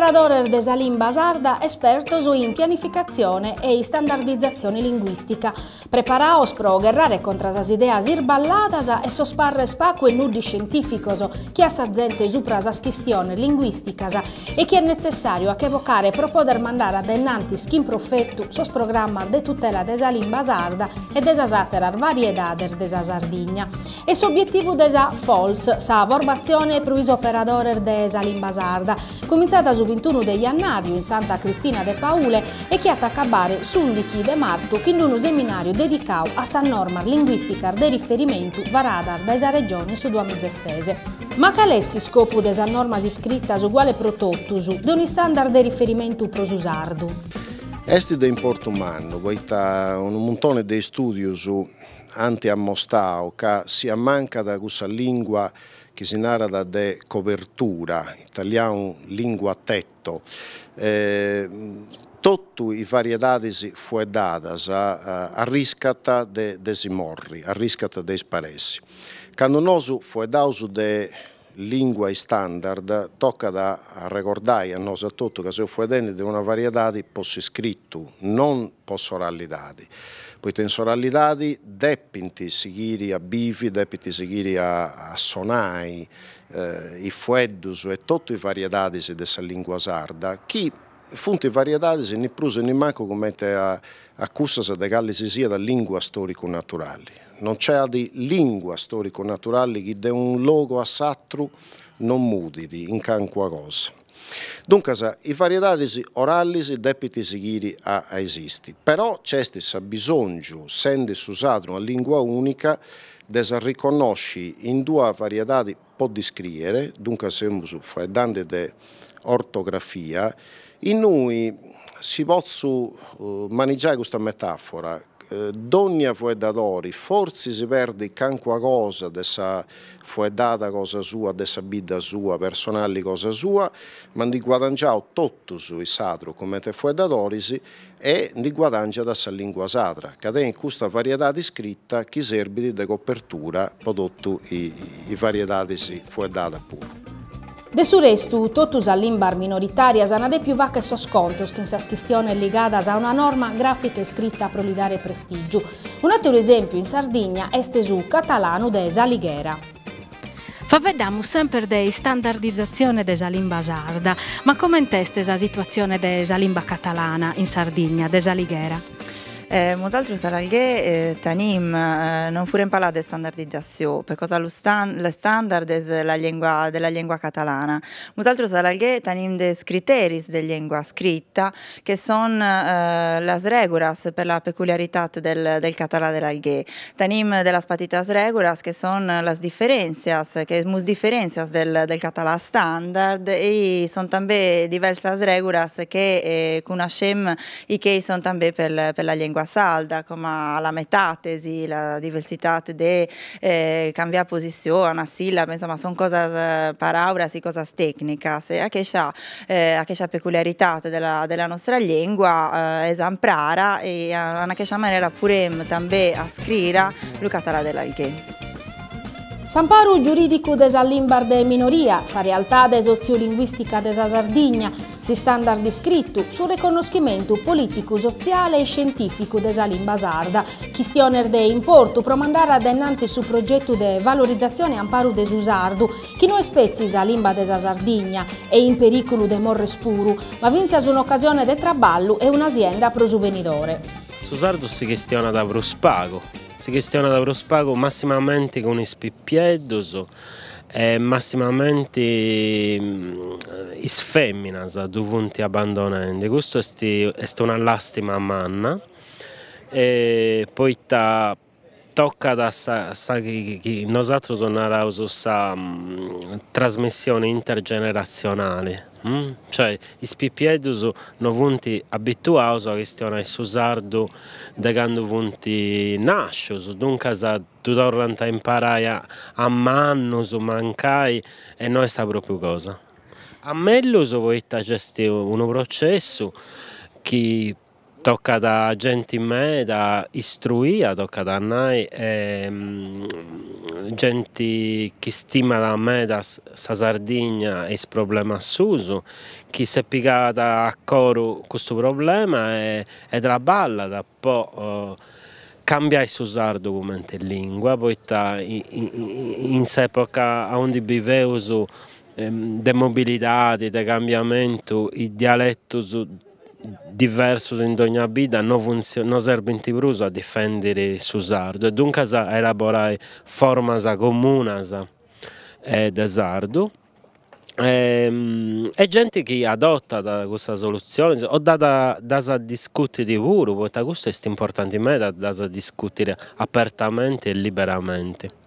operadores de sa limba sarda espertos in pianificazione e standardizzazione linguistica, preparaos pro guerrare contra las ideas irballadas e sosparre spaco e nudi scientificos chi ha sazzente supra sas questioni linguisticas e chi è necessario a che evocare pro poder mandare adennanti schim profettu sos programma de tutela de sa limba sarda e de sa saterar variedades de sa Sardigna. E s'obiettivo de sa FOLS, sa formazione pro is operadores de sa limba sarda, cominciata su 21 de Jannario in Santa Cristina de Paule e che attacca s'11 de marzo in un seminario dedicato a sa norma linguistica de riferimento varada da sa regione su 2016. Ma qual è il scopo de sa norma iscritta su quale protottus de un standard de riferimento pro su sardu? Esti de importo umano, poiché un montone di studi su anti-ammostao che si ammanca da questa lingua che si narra de copertura, italiano lingua a tetto. Tutte le varietà fuedate arriscata de si morri, arriscata de sparesi. Quando noi fuedaus de lingua standard, tocca da ricordare a noi a tutti che siamo fuedeni di una varietà posso scritto, non possoralità. Poiché in soralità deppinti seguire a bifi, deppinti seguire a sonai, i fueddus e tutte le varietà della lingua sarda, che funti varietà né più né manco come a cussa de galli si sia da lingua storico-naturali. Non c'è di lingua storico-naturale che da un luogo a s'altro non mudi in qualunque cosa. Dunque, i varietà orali devono seguire a esistere, però c'è bisogno, essendo usata una lingua unica, di riconoscere in due varietà può descrivere, dunque siamo parlando di ortografia, in noi si può maneggiare questa metafora. Ogni fuedatori forse si perde qualche cosa dessa fuedata cosa sua, dessa vita sua, personale cosa sua, ma di guadagnare tutto sui satro come te fuedatori e di guadagnare dalla lingua satra, che è in questa varietà di scritta che serve di copertura per tutte le varietà fuedate pure. De su restu, totus a limbar minoritaria sanno de più vacche soscontos che in sa questione legata a una norma grafica e scritta pro li dare prestigio. Un altro esempio in Sardegna è su catalano de Saliguera. Favediamo sempre de standardizzazione de sa limba sarda, ma come è la situazione de sa limba catalana in Sardegna, de Saliguera? Nosaltres a l'Alguer tenim, non furem parlar de standardització, perquè l'estàndard és de la llengua catalana. Nosaltres a l'Alguer tenim des criteris de llengua scritta, che són les regles per la peculiaritat del català de l'Alguer. Tenim de les petites regles, que són les diferències, que mos diferències del català estàndard, i són també diverses regles que coneixem i que són també per la llengua salda, come la metatesi, la diversità di cambiare posizione, una sillaba, insomma, sono cose paraulas e cose tecniche. E questa peculiarità della nostra lingua esemplare e in questa maniera pure també a scrivere il català dell'Alguer. S'amparo giuridico de sa limbar de minoria, sa realtà de soziolinguistica de sa Sardigna, si standard iscritto sul riconoscimento politico, sociale e scientifico de sa limba sarda, questione de importo pro mandare adennanti su progetto de valorizzazione amparo de su sardu, che non spezzi sa limba de sa Sardigna e in pericolo de morre spuru, ma vinza su un'occasione de traballo e un'azienda pro su venidore. Su sardu si questiona da prospago. Si questiona da prospago massimamente con i spippieddos e massimamente is femminas dovunti abbandonando. Questo è una lastima manna e poi tocca da che nosaltros narramos sa trasmissione intergenerazionale. Cioè, i spippieddos non vunti abituati a questione su sardu da quando vunti nascios, dunque tu tornano a imparare a mannus, mancai e non è sta proprio cosa. A mellus poi c'è un processo che tocca da gente in me, da istruire, tocca da noi gente che stima da me da Sardegna è il problema suo, chi si è piegata a coro questo problema e traballa da po' cambia il suo documento in lingua, poi in quest'epoca onde vivevo de mobilità, di cambiamento, i dialetti diversi in ogni vita non servono più a difendere il sardo e dunque a elaborare forme comuni di sardo. E gente che adotta questa soluzione o da discutere di pure, perché questo è importante per me, da discutere apertamente e liberamente.